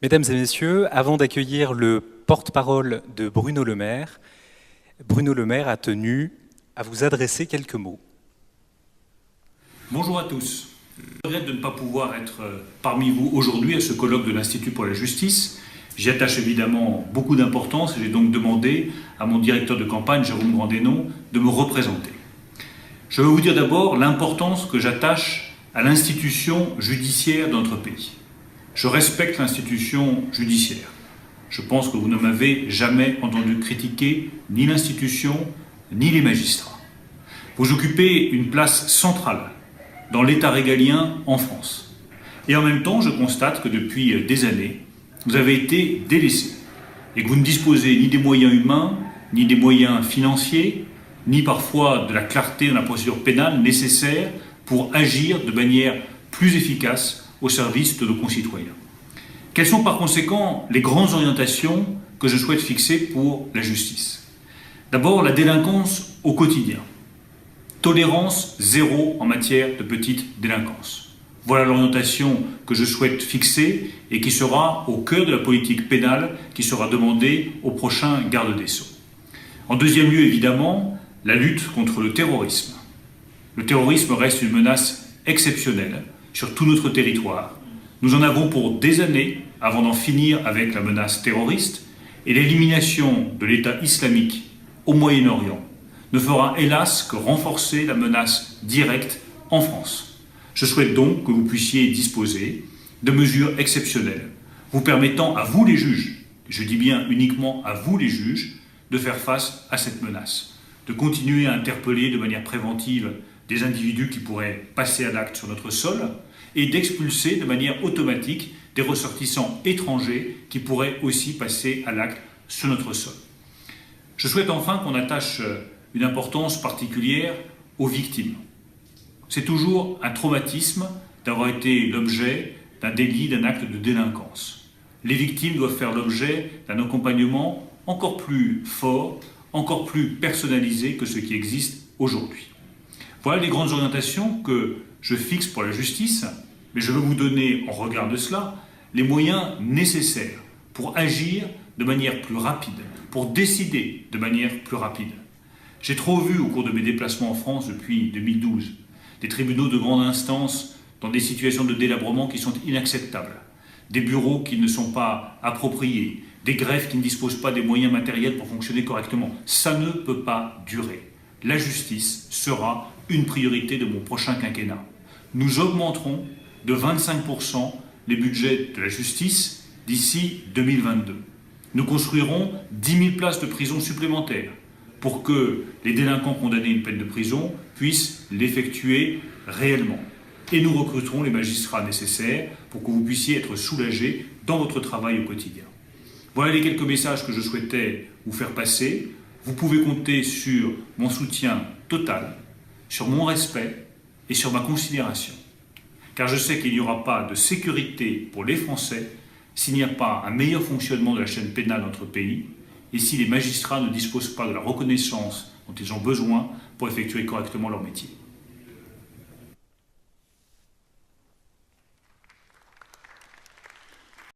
Mesdames et messieurs, avant d'accueillir le porte-parole de Bruno Le Maire a tenu à vous adresser quelques mots. Bonjour à tous. Je regrette de ne pas pouvoir être parmi vous aujourd'hui à ce colloque de l'Institut pour la justice. J'y attache évidemment beaucoup d'importance et j'ai donc demandé à mon directeur de campagne, Jérôme Grandénon, de me représenter. Je veux vous dire d'abord l'importance que j'attache à l'institution judiciaire de notre pays. Je respecte l'institution judiciaire. Je pense que vous ne m'avez jamais entendu critiquer ni l'institution, ni les magistrats. Vous occupez une place centrale dans l'État régalien en France. Et en même temps, je constate que depuis des années, vous avez été délaissé et que vous ne disposez ni des moyens humains, ni des moyens financiers, ni parfois de la clarté dans la procédure pénale nécessaire pour agir de manière plus efficace au service de nos concitoyens. Quelles sont par conséquent les grandes orientations que je souhaite fixer pour la justice? D'abord, la délinquance au quotidien. Tolérance zéro en matière de petite délinquance. Voilà l'orientation que je souhaite fixer et qui sera au cœur de la politique pénale qui sera demandée au prochain garde des Sceaux. En deuxième lieu, évidemment, la lutte contre le terrorisme. Le terrorisme reste une menace exceptionnelle sur tout notre territoire. Nous en avons pour des années avant d'en finir avec la menace terroriste et l'élimination de l'État islamique au Moyen-Orient ne fera hélas que renforcer la menace directe en France. Je souhaite donc que vous puissiez disposer de mesures exceptionnelles vous permettant à vous les juges, je dis bien uniquement à vous les juges, de faire face à cette menace, de continuer à interpeller de manière préventive des individus qui pourraient passer à l'acte sur notre sol et d'expulser de manière automatique des ressortissants étrangers qui pourraient aussi passer à l'acte sur notre sol. Je souhaite enfin qu'on attache une importance particulière aux victimes. C'est toujours un traumatisme d'avoir été l'objet d'un délit, d'un acte de délinquance. Les victimes doivent faire l'objet d'un accompagnement encore plus fort, encore plus personnalisé que ce qui existe aujourd'hui. Voilà les grandes orientations que je fixe pour la justice, mais je veux vous donner, en regard de cela, les moyens nécessaires pour agir de manière plus rapide, pour décider de manière plus rapide. J'ai trop vu au cours de mes déplacements en France depuis 2012 des tribunaux de grande instance dans des situations de délabrement qui sont inacceptables, des bureaux qui ne sont pas appropriés, des greffes qui ne disposent pas des moyens matériels pour fonctionner correctement. Ça ne peut pas durer. La justice sera une priorité de mon prochain quinquennat. Nous augmenterons de 25% les budgets de la justice d'ici 2022. Nous construirons 10 000 places de prison supplémentaires pour que les délinquants condamnés à une peine de prison puissent l'effectuer réellement. Et nous recruterons les magistrats nécessaires pour que vous puissiez être soulagés dans votre travail au quotidien. Voilà les quelques messages que je souhaitais vous faire passer. Vous pouvez compter sur mon soutien total, sur mon respect et sur ma considération. Car je sais qu'il n'y aura pas de sécurité pour les Français s'il n'y a pas un meilleur fonctionnement de la chaîne pénale dans notre pays et si les magistrats ne disposent pas de la reconnaissance dont ils ont besoin pour effectuer correctement leur métier.